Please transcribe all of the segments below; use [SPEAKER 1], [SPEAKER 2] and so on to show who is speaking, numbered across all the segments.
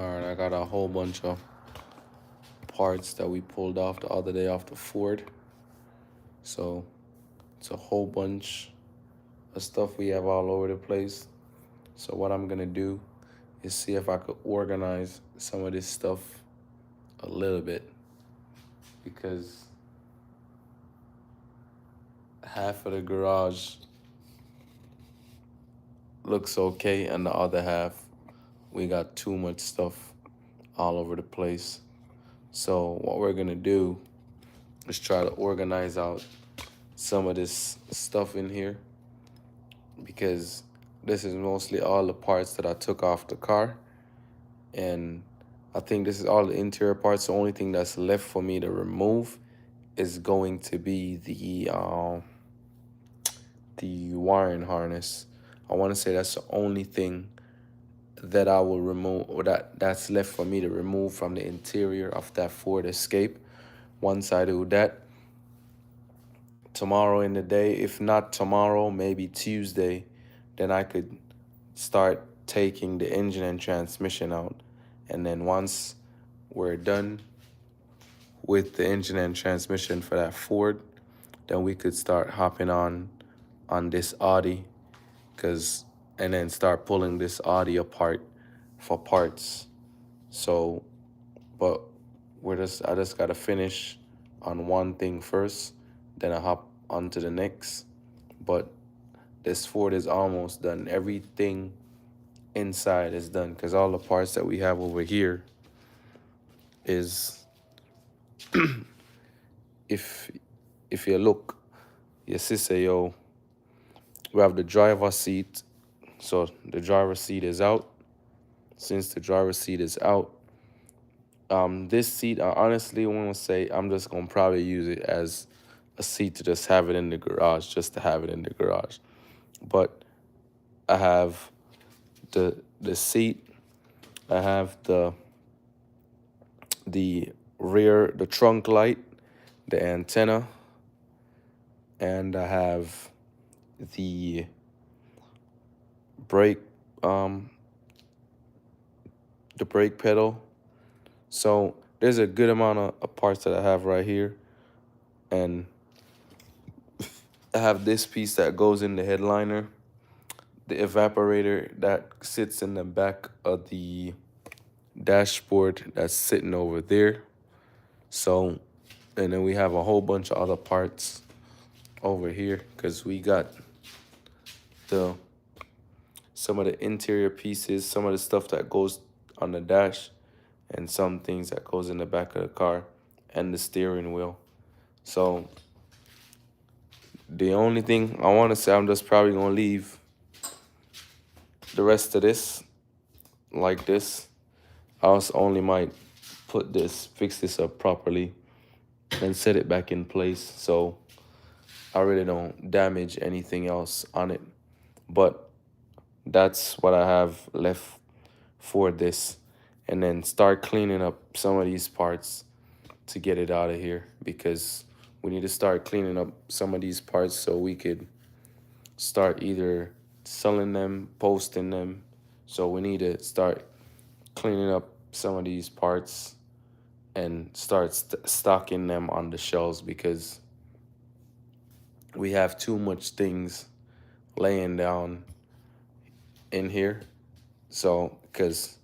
[SPEAKER 1] Alright, I got a whole bunch of parts that we pulled off the other day off the Ford. So it's a whole bunch of stuff we have all over the place. So what I'm gonna do is see if I could organize some of this stuff a little bit, because half of the garage looks okay and the other half we got too much stuff all over the place. So what we're gonna do is try to organize out some of this stuff in here, because this is mostly all the parts that I took off the car, and I think this is all the interior parts. The only thing that's left for me to remove is going to be the wiring harness. I want to say that's the only thing that I will remove, or that's left for me to remove from the interior of that Ford Escape. Once I do that, tomorrow in the day, if not tomorrow, maybe Tuesday, then I could start taking the engine and transmission out. And then once we're done with the engine and transmission for that Ford, then we could start hopping on this Audi, and then start pulling this Audi apart for parts. So, but I just gotta finish on one thing first, then I hop onto the next. But this Ford is almost done. Everything inside is done, because all the parts that we have over here is, if you look, you see, say, yo, we have the driver's seat. So the driver's seat is out. Since the driver's seat is out, this seat, I honestly want to say I'm just gonna probably use it as a seat to just have it in the garage, just to have it in the garage. But I have the seat, I have the rear, the trunk light, the antenna, and I have the brake, the brake pedal. So there's a good amount of parts that I have right here. And I have this piece that goes in the headliner, the evaporator that sits in the back of the dashboard that's sitting over there. So, and then we have a whole bunch of other parts over here, because we got the some of the interior pieces, some of the stuff that goes on the dash, and some things that goes in the back of the car and the steering wheel. So the only thing I want to say, I'm just probably gonna leave the rest of this like this. I also only might fix this up properly and set it back in place, so I really don't damage anything else on it. But that's what I have left for this. And then start cleaning up some of these parts to get it out of here, because we need to start cleaning up some of these parts so we could start either selling them, posting them. So we need to start cleaning up some of these parts and start stocking them on the shelves, because we have too much things laying down in here. So, because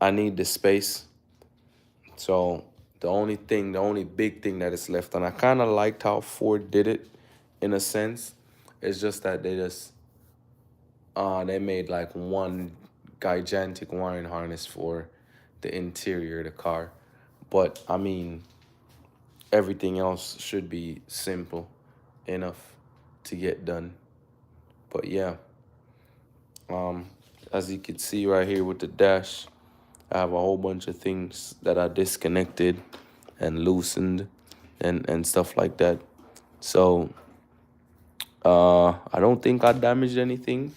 [SPEAKER 1] I need the space. So the only big thing that is left, and I kind of liked how Ford did it in a sense, it's just that they made like one gigantic wiring harness for the interior of the car. But I mean, everything else should be simple enough to get done. But yeah, as you can see right here with the dash, I have a whole bunch of things that I disconnected and loosened and stuff like that. So I don't think I damaged anything.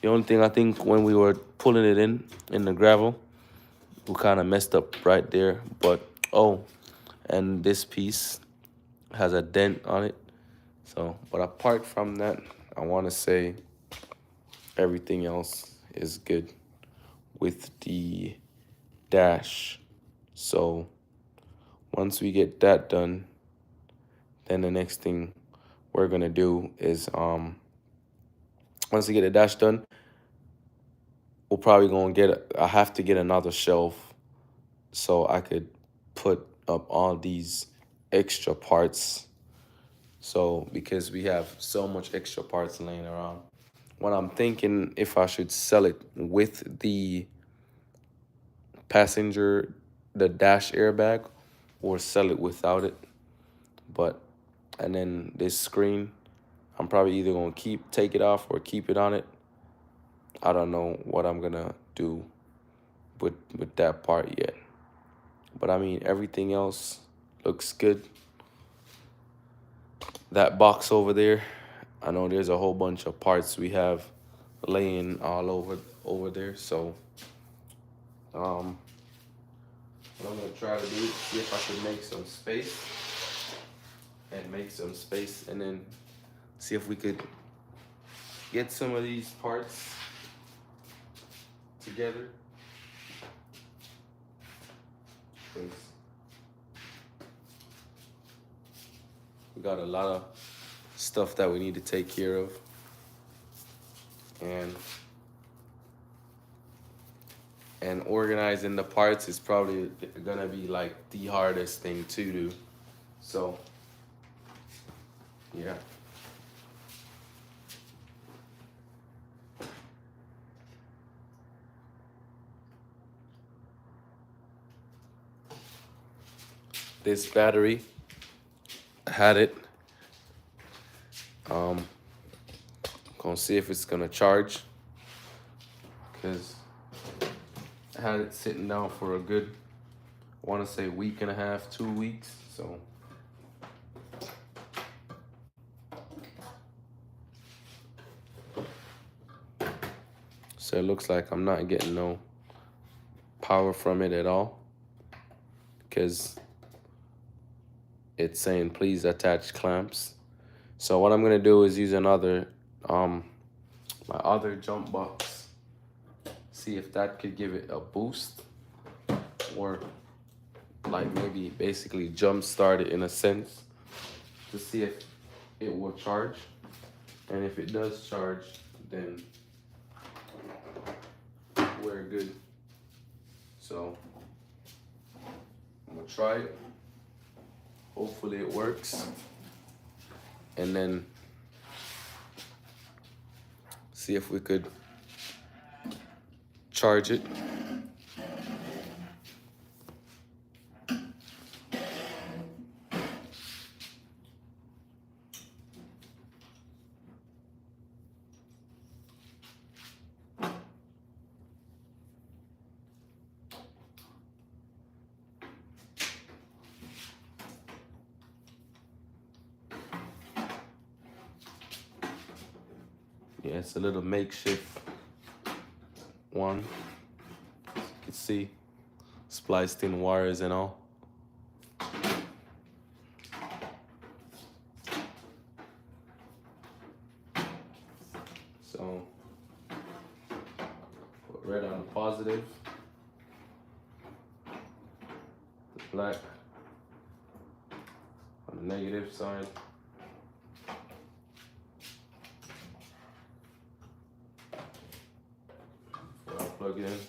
[SPEAKER 1] The only thing I think, when we were pulling it in the gravel, we kind of messed up right there. But oh, and this piece has a dent on it. So, but apart from that, I want to say everything else is good with the dash. So once we get that done, then the next thing we're gonna do is once we get the dash done, we're probably gonna I have to get another shelf so I could put up all these extra parts. So because we have so much extra parts laying around, what I'm thinking if I should sell it with the passenger, the dash airbag, or sell it without it. But and then this screen, I'm probably either gonna take it off or keep it on it. I don't know what I'm gonna do with that part yet. But I mean, everything else looks good. That box over there, I know there's a whole bunch of parts we have laying all over there. So what I'm gonna try to do is see if I can make some space and then see if we could get some of these parts together. We got a lot of stuff that we need to take care of. And organizing the parts is probably gonna be like the hardest thing to do. So yeah. This battery, I had it. Gonna see if it's gonna charge, because I had it sitting down for a good, I wanna say week and a half, 2 weeks, so. So it looks like I'm not getting no power from it at all, because it's saying please attach clamps. So what I'm gonna do is use another, my other jump box, see if that could give it a boost, or like maybe basically jump start it in a sense, to see if it will charge. And if it does charge, then we're good. So I'm gonna try it. Hopefully it works. And then see if we could charge it. Yeah, it's a little makeshift one. As you can see, spliced in wires and all. So, put red on the positive, the black on the negative side. Plug it in,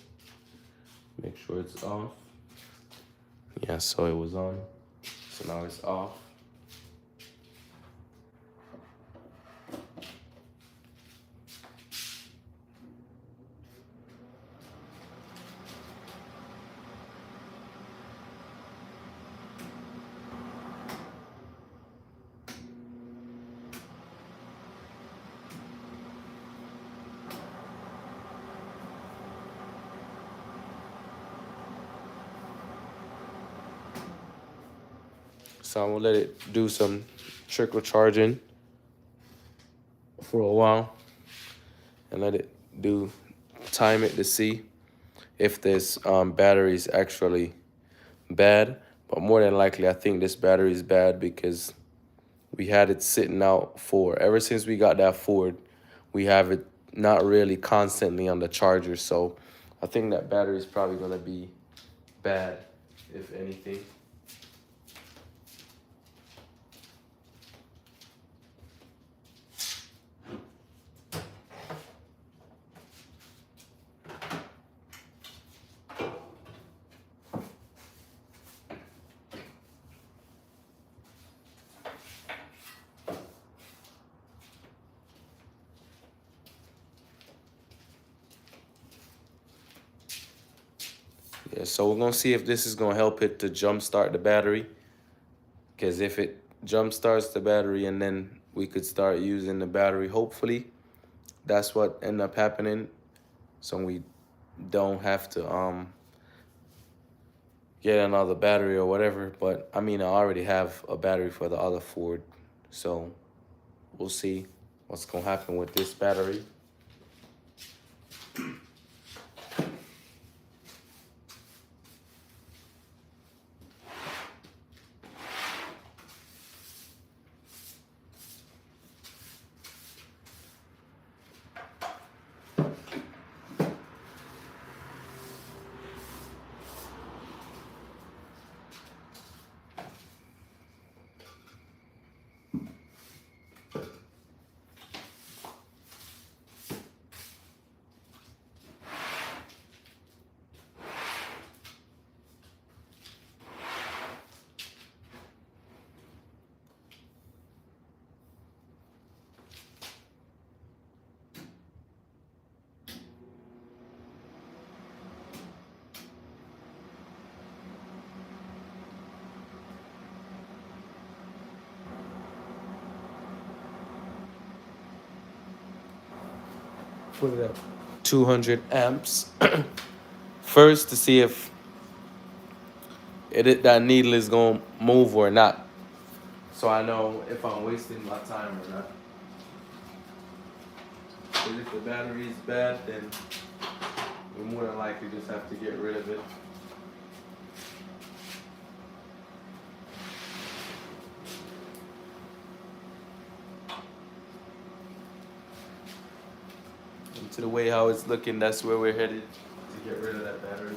[SPEAKER 1] make sure it's off. Yeah, so it was on, so now it's off. So I'm gonna let it do some trickle charging for a while and let it time it to see if this battery is actually bad. But more than likely, I think this battery is bad because we had it sitting out ever since we got that Ford, we have it not really constantly on the charger. So I think that battery is probably gonna be bad, if anything. Yeah, so we're gonna see if this is gonna help it to jumpstart the battery. Because if it jumpstarts the battery and then we could start using the battery, hopefully that's what end up happening. So we don't have to get another battery or whatever. But I mean, I already have a battery for the other Ford, so we'll see what's gonna happen with this battery. Put it at 200 amps first to see if that needle is gonna move or not, so I know if I'm wasting my time or not. Because if the battery is bad, then we more than likely just have to get rid of it. And to the way how it's looking, that's where we're headed, to get rid of that battery.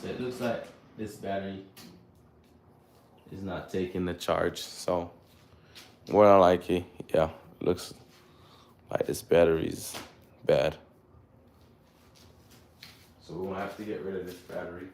[SPEAKER 1] So it looks like this battery is not taking the charge. So more than likely, yeah, it looks like this battery's bad. So we're gonna have to get rid of this battery.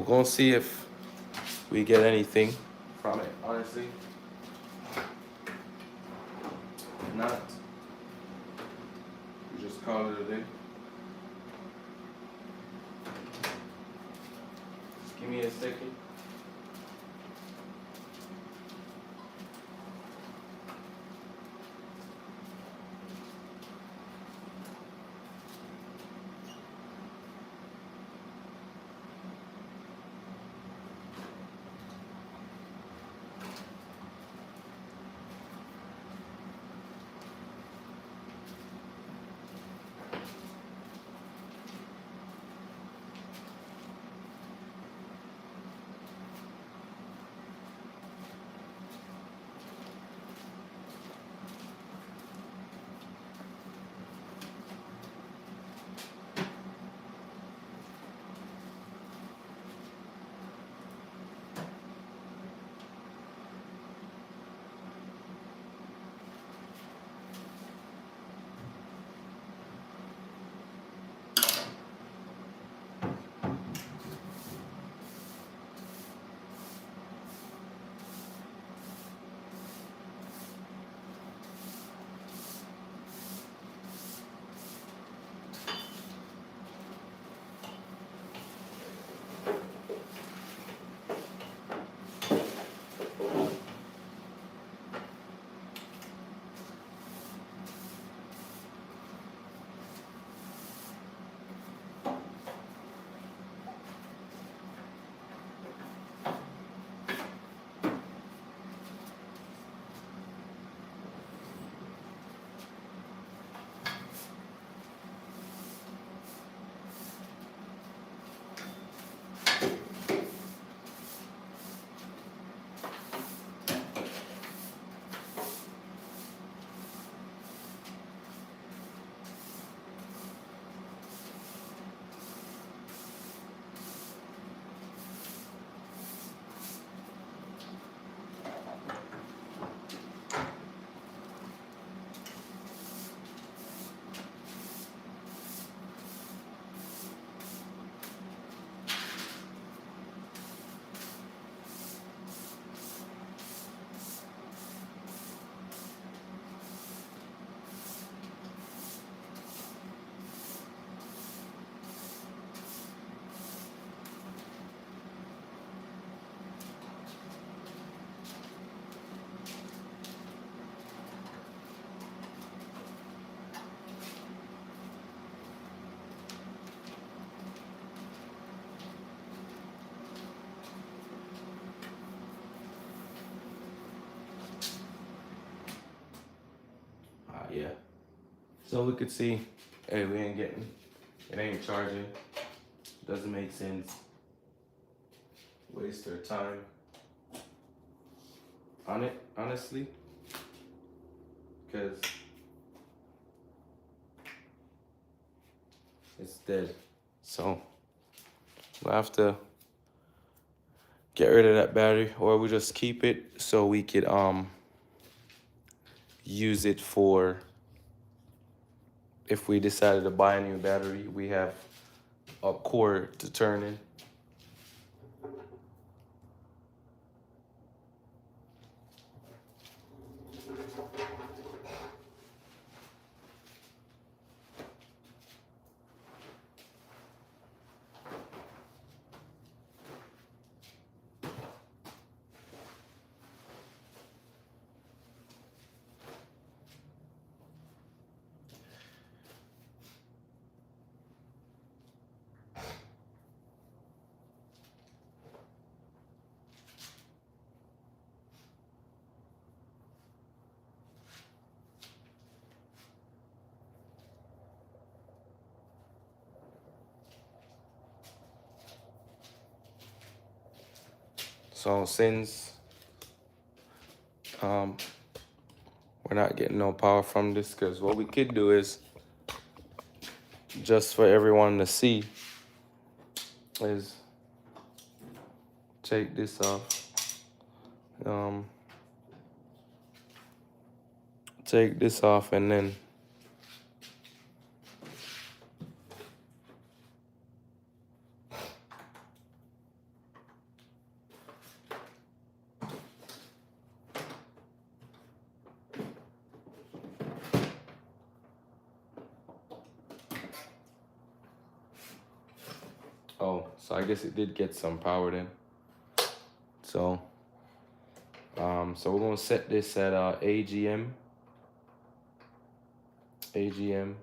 [SPEAKER 1] gonna see if we get anything from it, honestly. If not, we just call it a day. Just give me a second. Yeah. So we could see, hey, we ain't getting, it ain't charging. Doesn't make sense. Waste their time on it, honestly. Because it's dead. So we'll have to get rid of that battery, or we just keep it so we could use it for, if we decided to buy a new battery, we have a cord to turn in. So since we're not getting no power from this, because what we could do is, just for everyone to see, is take this off. Take this off, and then So I guess it did get some power then. So so we're gonna set this at AGM, the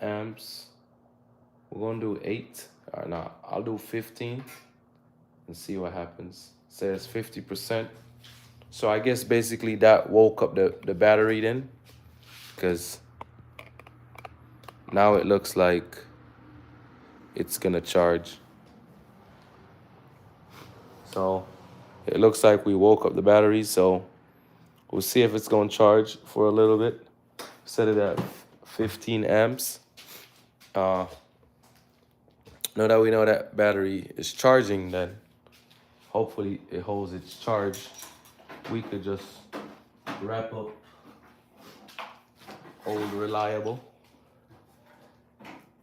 [SPEAKER 1] amps. We're gonna do 8. No, I'll do 15 and see what happens. Says 50%. So I guess basically that woke up the battery then, because now it looks like it's gonna charge. So it looks like we woke up the battery, so we'll see if it's gonna charge for a little bit. Set it at 15 amps. Now that we know that battery is charging, then hopefully it holds its charge. We could just wrap up old reliable,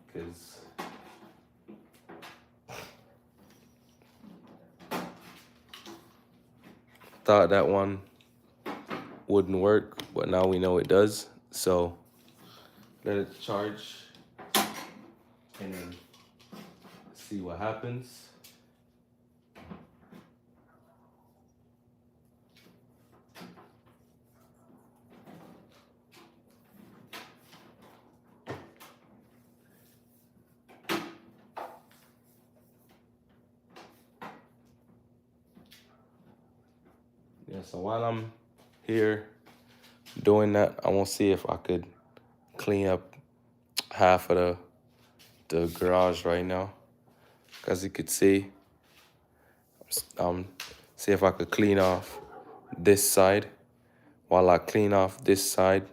[SPEAKER 1] because thought that one wouldn't work, but now we know it does. So let it charge and then see what happens. Yeah, so while I'm here doing that, I want to see if I could clean up half of the garage right now. As you could see, see if I could clean off this side. While I clean off this side,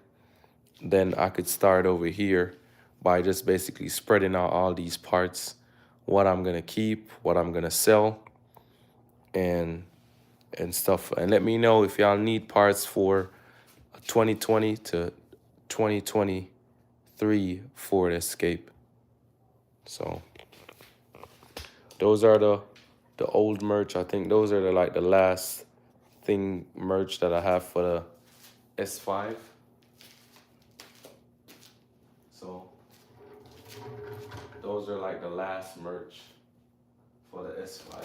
[SPEAKER 1] then I could start over here by just basically spreading out all these parts, what I'm gonna keep, what I'm gonna sell, and stuff. And let me know if y'all need parts for a 2020 to 2023 Ford Escape. So those are the old merch. I think those are the last thing merch that I have for the S5. So those are like the last merch for the S5.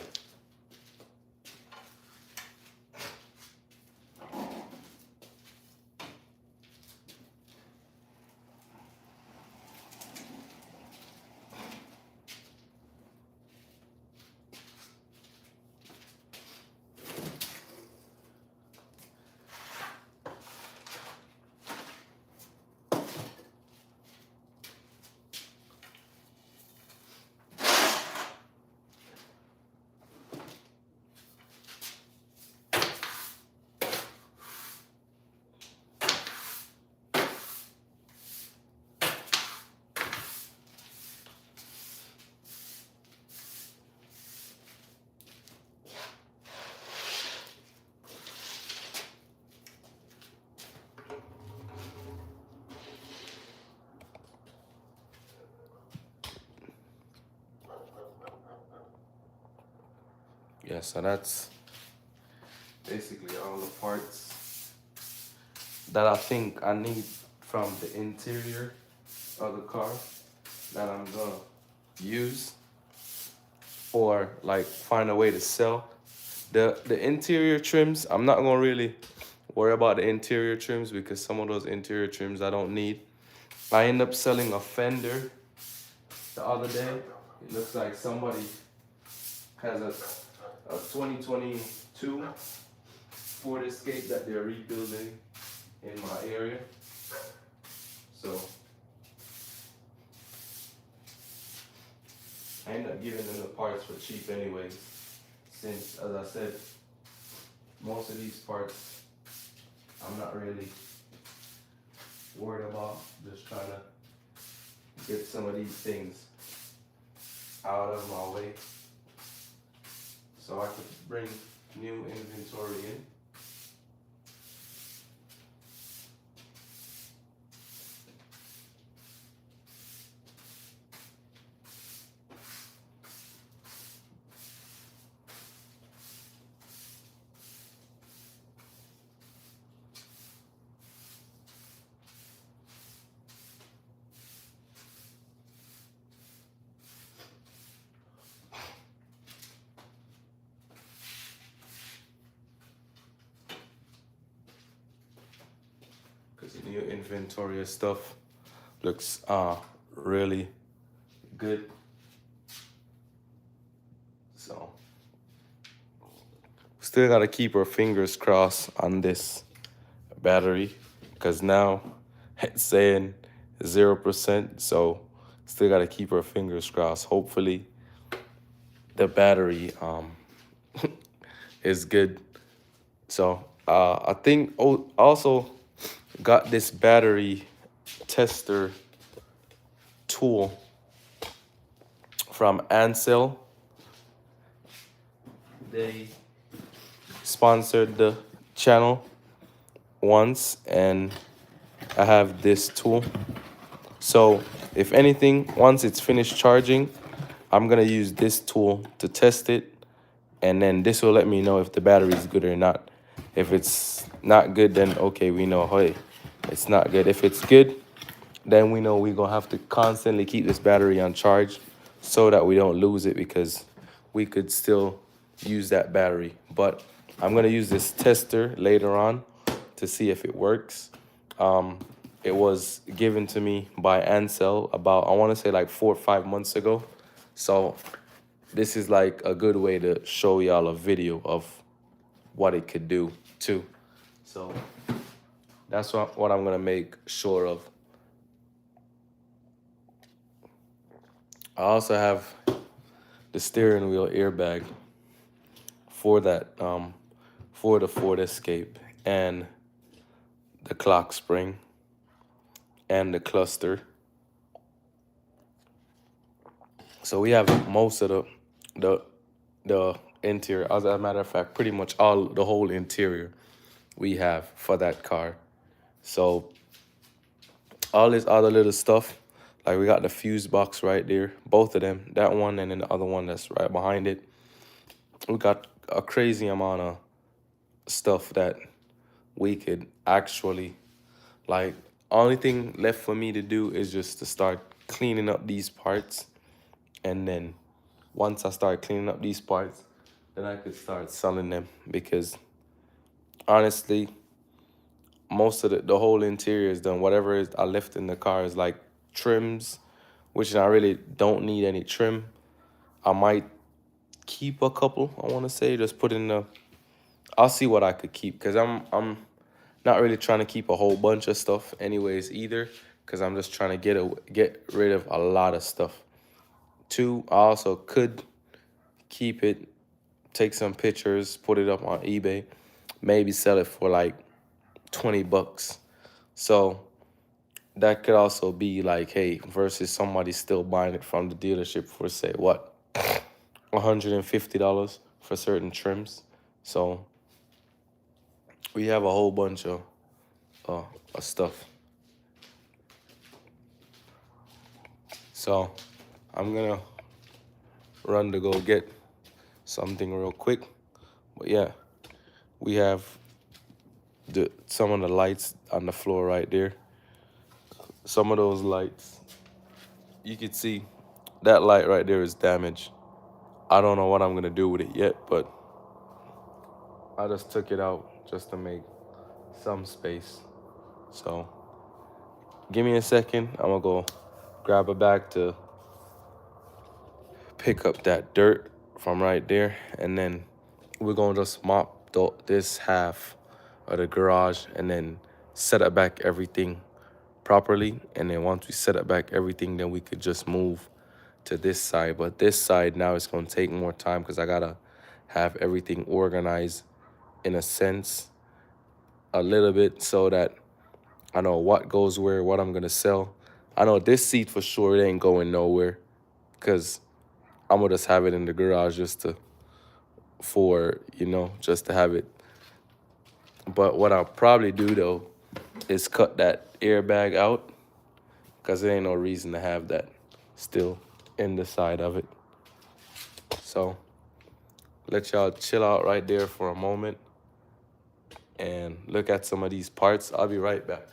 [SPEAKER 1] Yeah, so that's basically all the parts that I think I need from the interior of the car that I'm gonna use or like find a way to sell. The interior trims, I'm not gonna really worry about the interior trims because some of those interior trims I don't need. I end up selling a fender the other day. It looks like somebody has a 2022 Ford Escape that they're rebuilding in my area. So I end up giving them the parts for cheap anyways, since, as I said, most of these parts I'm not really worried about. Just trying to get some of these things out of my way so I could bring new inventory in. new inventory of stuff. Looks really good. So still gotta keep our fingers crossed on this battery because now it's saying 0%. So still gotta keep our fingers crossed. Hopefully the battery is good. So I think also got this battery tester tool from Ansel. They sponsored the channel once, and I have this tool. So if anything, once it's finished charging, I'm gonna use this tool to test it, and then this will let me know if the battery is good or not. If it's not good, then okay, we know, hey, it's not good. If it's good, then we know we're gonna have to constantly keep this battery on charge so that we don't lose it, because we could still use that battery. But I'm gonna use this tester later on to see if it works. It was given to me by Ansel about, I wanna say like 4 or 5 months ago. So this is like a good way to show y'all a video of what it could do too. So that's what I'm gonna make sure of. I also have the steering wheel airbag for that, for the Ford Escape, and the clock spring and the cluster. So we have most of the interior. As a matter of fact, pretty much the whole interior we have for that car. So all this other little stuff, like we got the fuse box right there, both of them, that one and then the other one that's right behind it. We got a crazy amount of stuff that we could actually, like, only thing left for me to do is just to start cleaning up these parts. And then once I start cleaning up these parts, then I could start selling them, because honestly, most of the whole interior is done. Whatever is I left in the car is like trims, which I really don't need any trim. I might keep a couple, I want to say, just put in the, I'll see what I could keep, because I'm not really trying to keep a whole bunch of stuff anyways either, because I'm just trying to get rid of a lot of stuff. Two, I also could keep it, take some pictures, put it up on eBay, maybe sell it for like 20 bucks. So that could also be like, hey, versus somebody still buying it from the dealership for, say, what, $150 for certain trims. So we have a whole bunch of stuff. So I'm gonna run to go get something real quick. But yeah, we have some of the lights on the floor right there. Some of those lights, you can see that light right there is damaged. I don't know what I'm gonna do with it yet, but I just took it out just to make some space. So give me a second. I'm gonna go grab a bag to pick up that dirt from right there, and then we're gonna just mop this half of the garage and then set up back everything properly. And then once we set up back everything, then we could just move to this side. But this side now is gonna take more time because I gotta have everything organized in a sense a little bit, so that I know what goes where, what I'm gonna sell. I know this seat for sure, it ain't going nowhere, because I'm gonna just have it in the garage just to have it. But what I'll probably do though is cut that airbag out, because there ain't no reason to have that still in the side of it. So let y'all chill out right there for a moment and look at some of these parts. I'll be right back.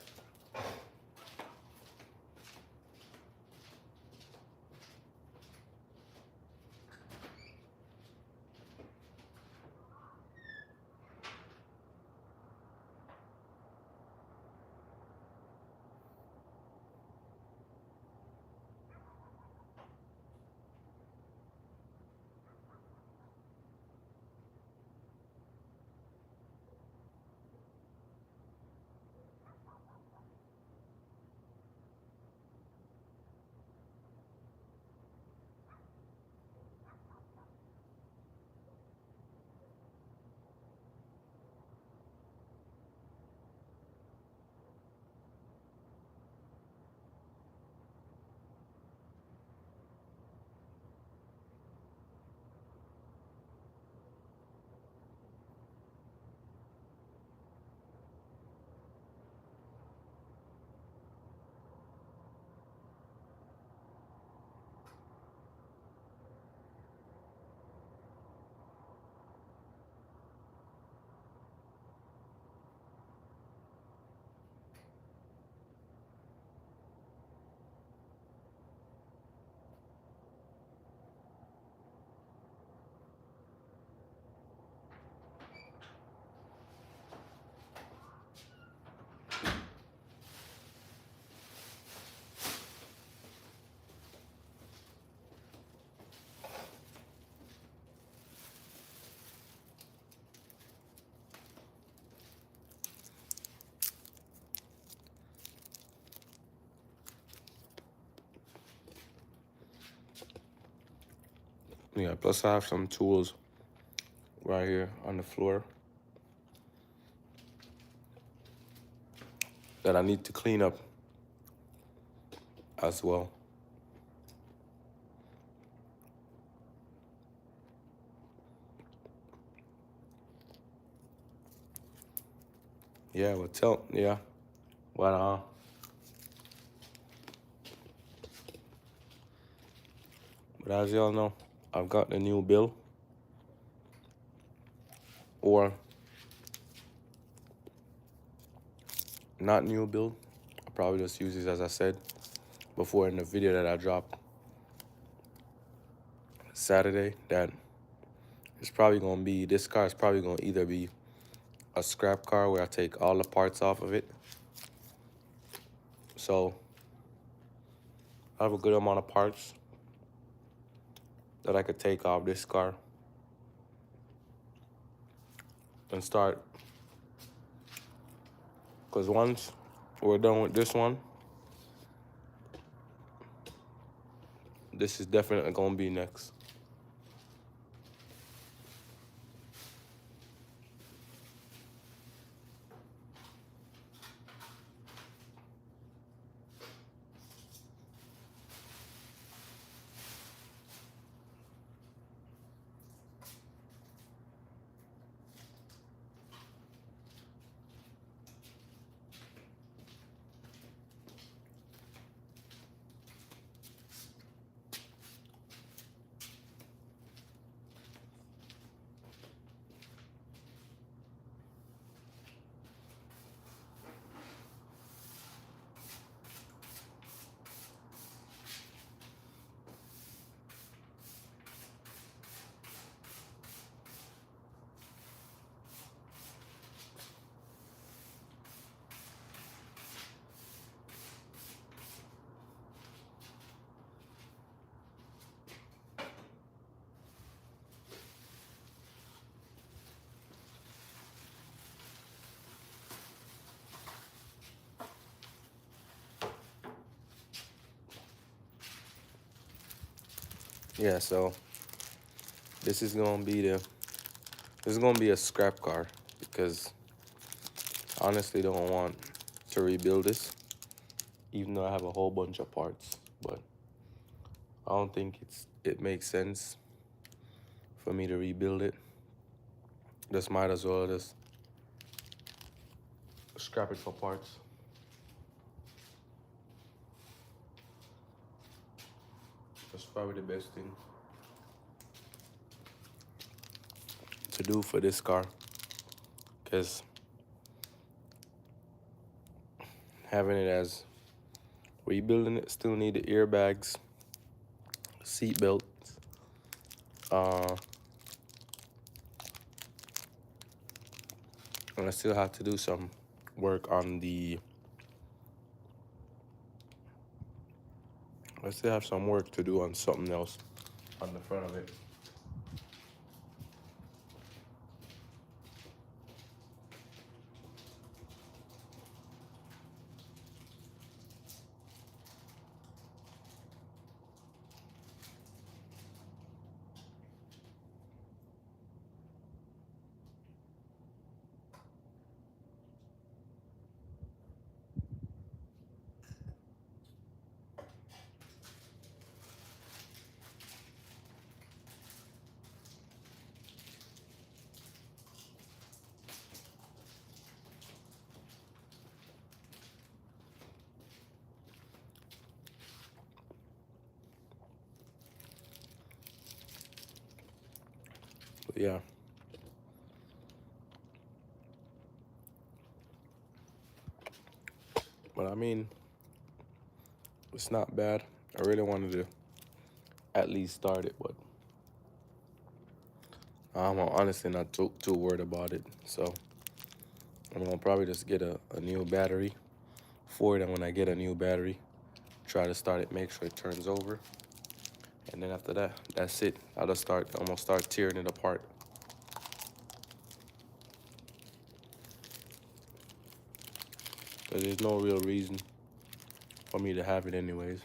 [SPEAKER 1] Yeah, plus I have some tools right here on the floor that I need to clean up as well. Yeah, but but as y'all know, I've got the new bill, or not new build. I probably just use this as I said before in the video that I dropped Saturday, that it's probably gonna be, this car is probably gonna either be a scrap car where I take all the parts off of it. So I have a good amount of parts that I could take off this car and start, because once we're done with this one, this is definitely gonna be next. Yeah, so this is gonna be a scrap car, because I honestly don't want to rebuild this, even though I have a whole bunch of parts. But I don't think it makes sense for me to rebuild it. Just might as well just scrap it for parts. That's probably the best thing to do for this car, because having it as rebuilding it, still need the airbags, seat belts, and I still have to do some work on I still have some work to do on something else on the front of it. But yeah. But I mean, it's not bad. I really wanted to at least start it, but I'm honestly not too worried about it. So I'm gonna probably just get a new battery for it, and when I get a new battery, try to start it, make sure it turns over, and then after that, that's it. I'm gonna start tearing it apart. But there's no real reason for me to have it anyways.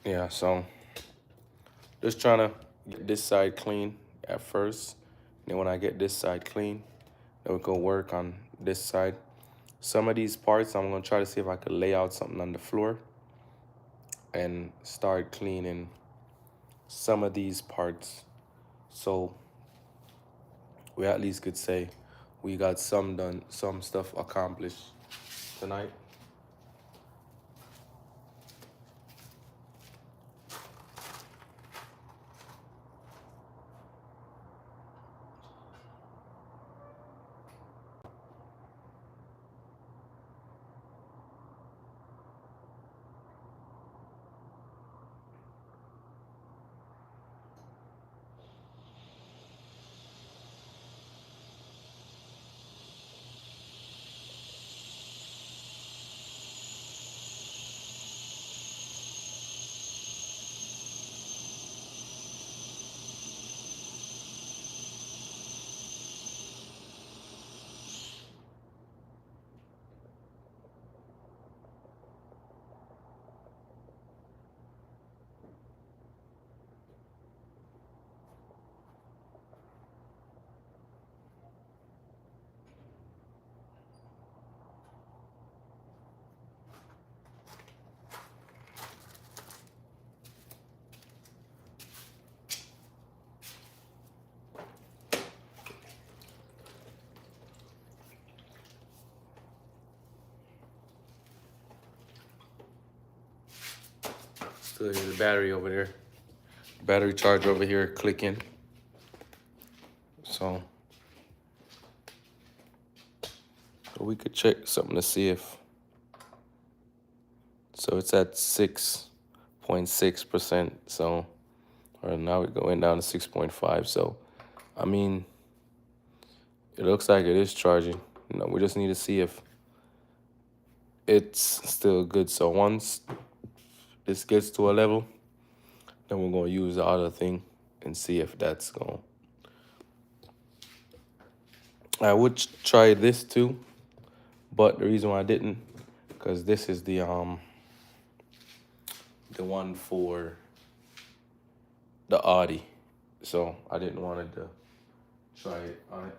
[SPEAKER 1] Yeah, so just trying to get this side clean at first. Then when I get this side clean, then we can work on this side. Some of these parts, I'm gonna try to see if I could lay out something on the floor and start cleaning some of these parts. So we at least could say we got some done, some stuff accomplished tonight. Still hear the battery over there. Battery charger over here clicking. So we could check something to see if. So it's at 6.6%. So, or now we're going down to 6.5. So, I mean, it looks like it is charging. We just need to see if it's still good. So once this gets to a level, then we're going to use the other thing and see if that's going. I would try this too, but the reason why I didn't, because this is the one for the Audi, so I didn't want to try it on it.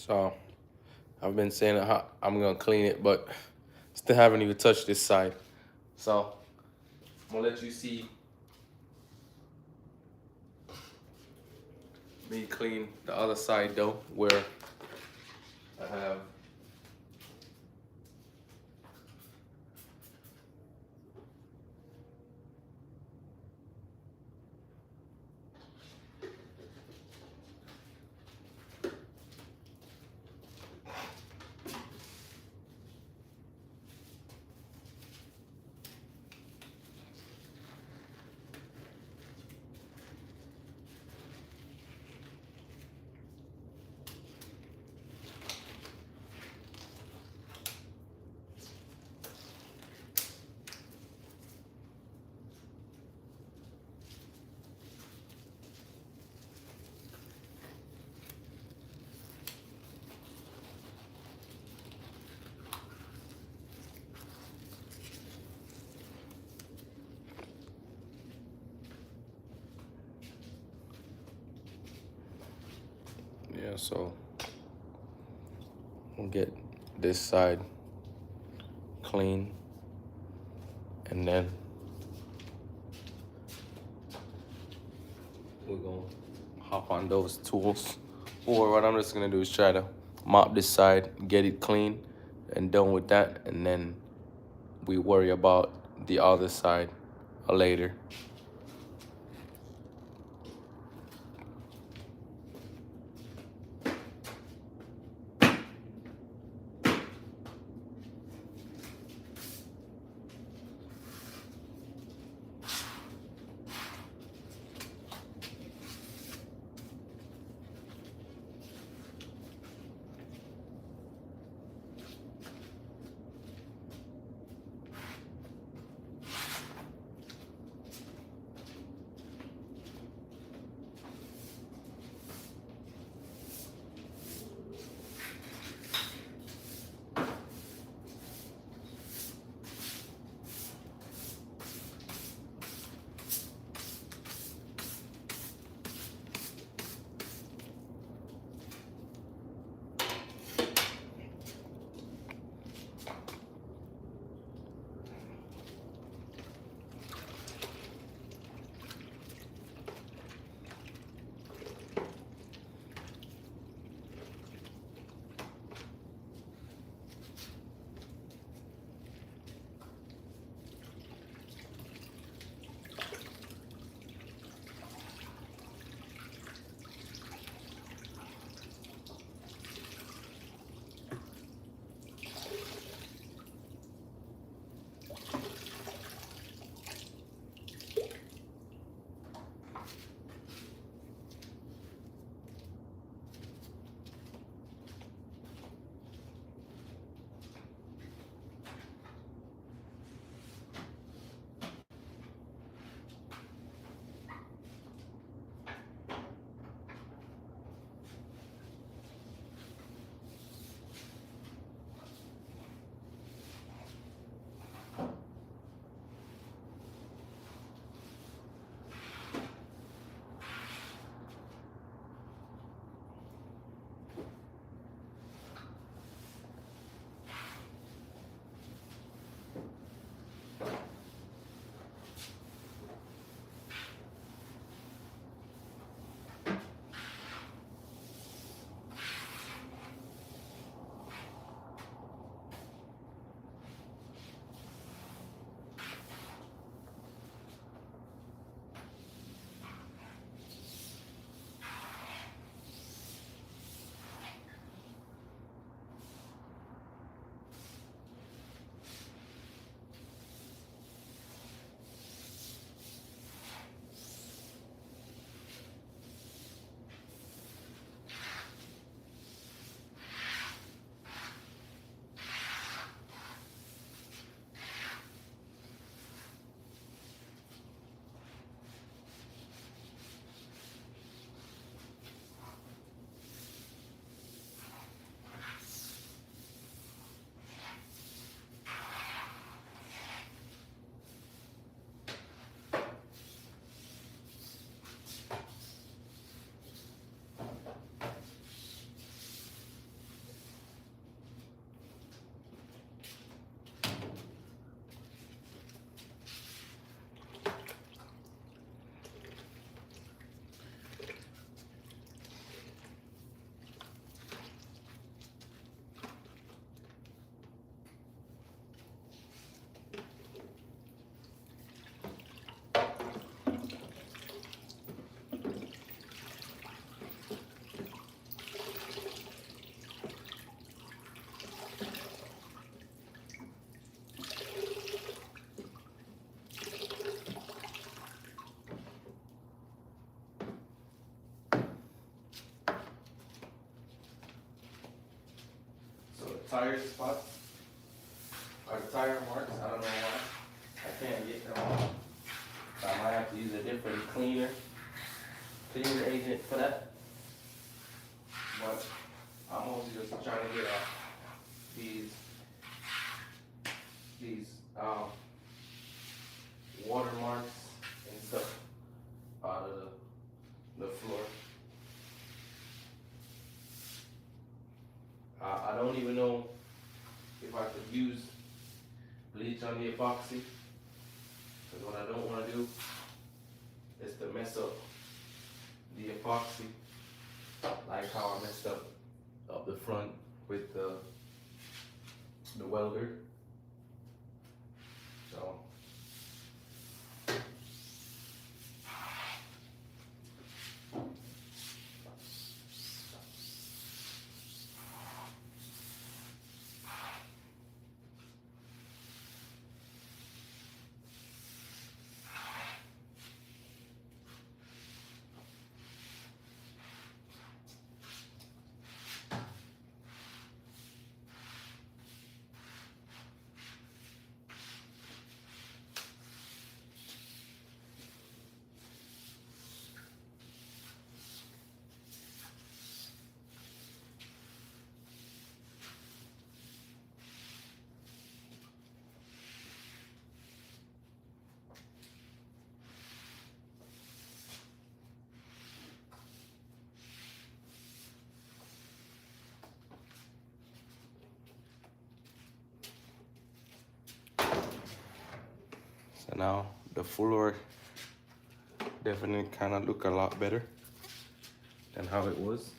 [SPEAKER 1] So I've been saying I'm gonna clean it, but still haven't even touched this side. So I'm gonna let you see me clean the other side though, where I have So we'll get this side clean, and then we're gonna hop on those tools. Or what I'm just gonna do is try to mop this side, get it clean and done with that, and then we worry about the other side later. Tire spots or tire marks, I don't know why I can't get them off. So I might have to use a different cleaner agent for that. But I'm mostly just trying to get off these watermarks and stuff out of the floor. I don't even know if I could use bleach on the epoxy, because what I don't want to do is to mess up the epoxy like how I messed up the front with the welder. So now the floor definitely kind of look a lot better than how it was.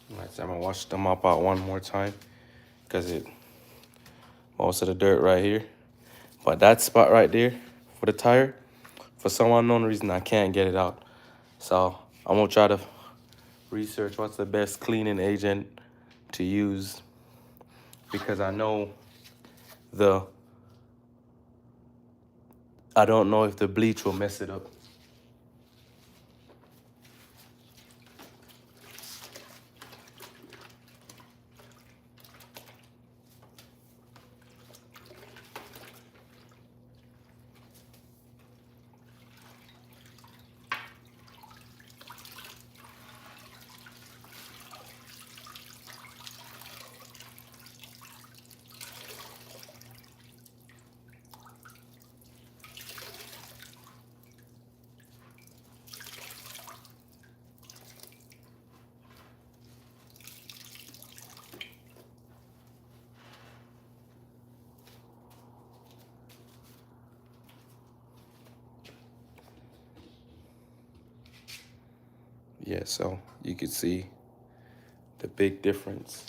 [SPEAKER 1] Alright, so I'm gonna wash the mop out one more time because most of the dirt right here. But that spot right there for the tire, for some unknown reason, I can't get it out. So I'm gonna try to research what's the best cleaning agent to use, because I don't know if the bleach will mess it up. Yeah, so you could see the big difference.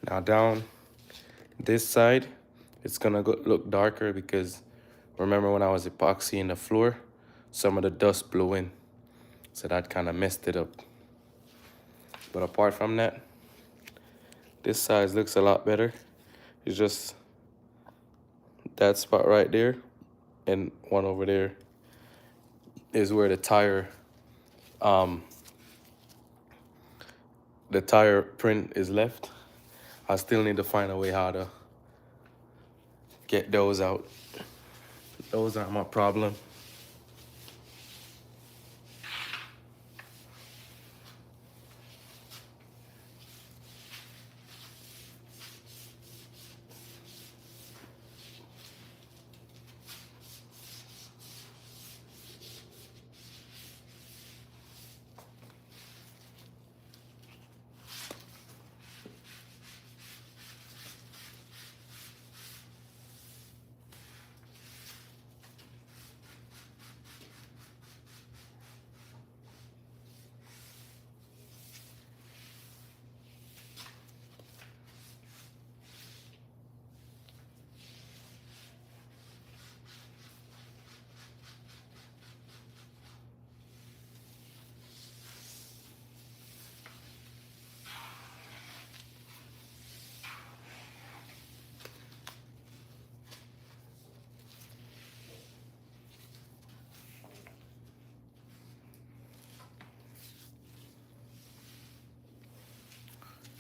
[SPEAKER 1] Now down this side, it's gonna look darker because remember when I was epoxying the floor, some of the dust blew in. So that kind of messed it up. But apart from that, this side looks a lot better. It's just that spot right there and one over there is where the tire print is left. I still need to find a way how to get those out. Those aren't my problem.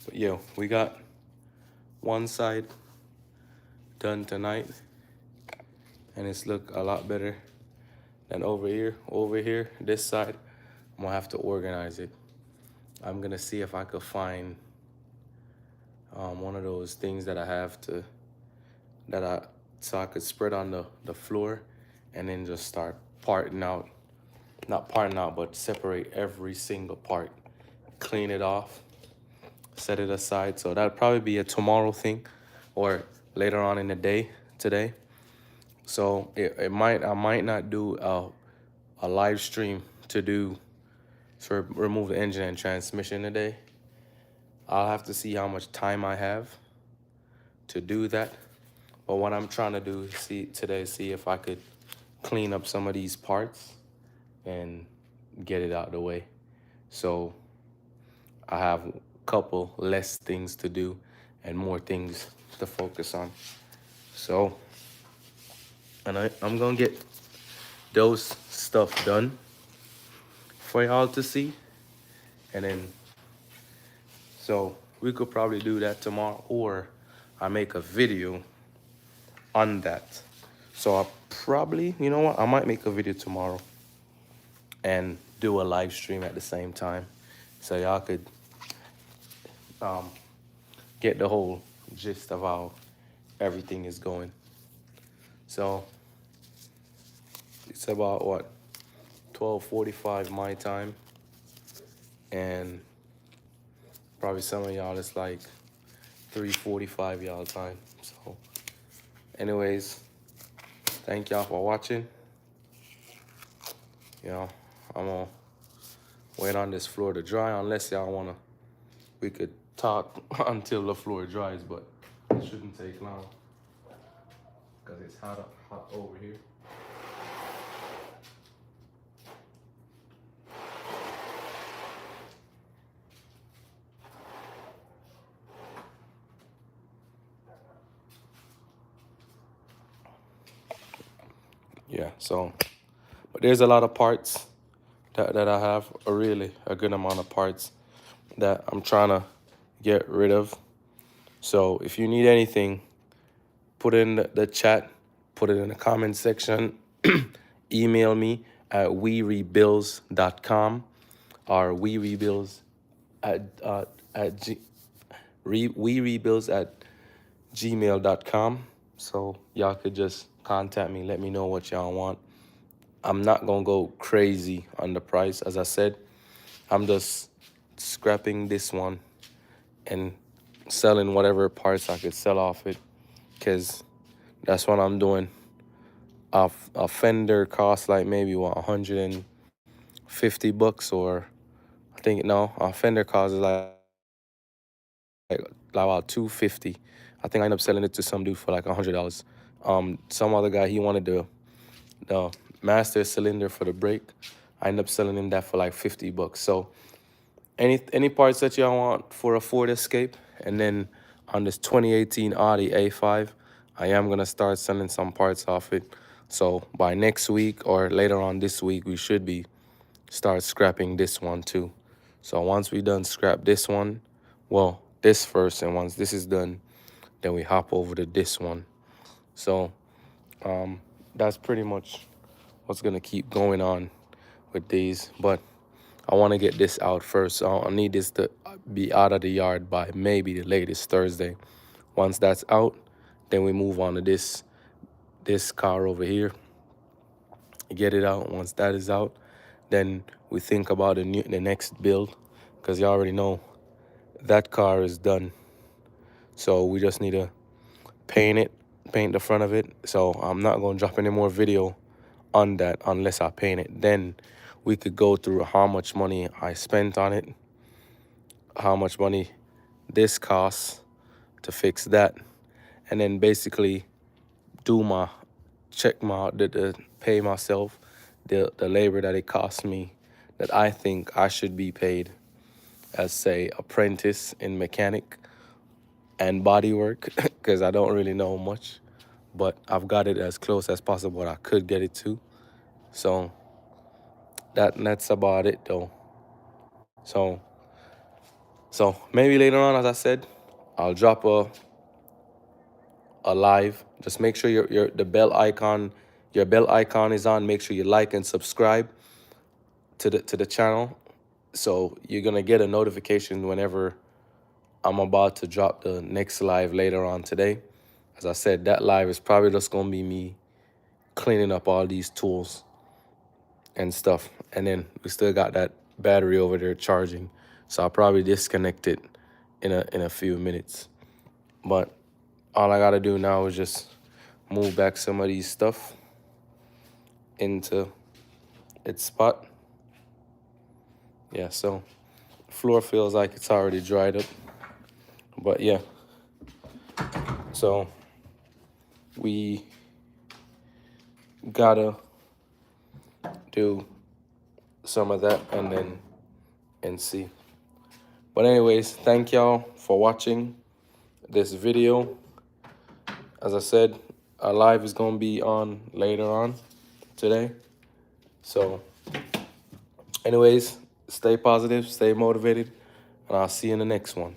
[SPEAKER 1] But yo, we got one side done tonight and it's look a lot better than over here. Over here, this side, I'm gonna have to organize it. I'm gonna see if I could find one of those things that I have to, so I could spread on the floor and then just start parting out, not parting out, but separate every single part, clean it off, set it aside. So that'll probably be a tomorrow thing or later on in the day today. So I might not do a live stream to remove the engine and transmission today. I'll have to see how much time I have to do that. But what I'm trying to do see if I could clean up some of these parts and get it out of the way. So I have a couple less things to do and more things to focus on. So, and I'm gonna get those stuff done for y'all to see. And then, so we could probably do that tomorrow, or I make a video on that. So I'll probably, you know what, I might make a video tomorrow and do a live stream at the same time. So y'all could get the whole gist of how everything is going. So it's about what, 12:45 my time, and probably some of y'all it's like 3:45 y'all time. So anyways, thank y'all for watching. You know, I'm gonna wait on this floor to dry unless y'all wanna, we could talk until the floor dries, but it shouldn't take long because it's hot over here. Yeah, so, but there's a lot of parts that I have, a good amount of parts that I'm trying to get rid of. So if you need anything, put it in the chat, put it in the comment section, email me at werebuilds.com or werebuilds at werebuilds at gmail.com. So y'all could just contact me, let me know what y'all want. I'm not gonna go crazy on the price. As I said, I'm just scrapping this one and selling whatever parts I could sell off it, because that's what I'm doing. A fender costs like maybe what, $150, or I think no, a fender costs like about $250. I think I ended up selling it to some dude for like $100. Some other guy, he wanted the master cylinder for the brake. I ended up selling him that for like $50. So any parts that y'all want for a Ford Escape, and then on this 2018 Audi A5, I am gonna start selling some parts off it. So by next week or later on this week, we should be start scrapping this one too. So once we done scrap this one, well, this first, and once this is done, then we hop over to this one. So that's pretty much what's gonna keep going on with these. But I want to get this out first. So I need this to be out of the yard by maybe the latest Thursday. Once that's out, then we move on to this car over here. Get it out. Once that is out, then we think about the next build, because you already know that car is done. So we just need to paint the front of it. So I'm not going to drop any more video on that unless I paint it. Then we could go through how much money I spent on it, how much money this costs to fix that, and then basically do pay myself the labor that it cost me, that I think I should be paid as, say, apprentice in mechanic and body work, because I don't really know much, but I've got it as close as possible I could get it to. So that's about it though. So maybe later on, as I said, I'll drop a live. Just make sure your bell icon is on. Make sure you like and subscribe to the channel, so you're gonna get a notification whenever I'm about to drop the next live later on today. As I said, that live is probably just gonna be me cleaning up all these tools and stuff, and then we still got that battery over there charging, so I'll probably disconnect it in a few minutes. But all I gotta do now is just move back some of these stuff into its spot. Yeah, so floor feels like it's already dried up, but yeah. So we gotta do some of that and see. But anyways, thank y'all for watching this video. As I said, our live is gonna be on later on today. So anyways, stay positive, stay motivated, and I'll see you in the next one.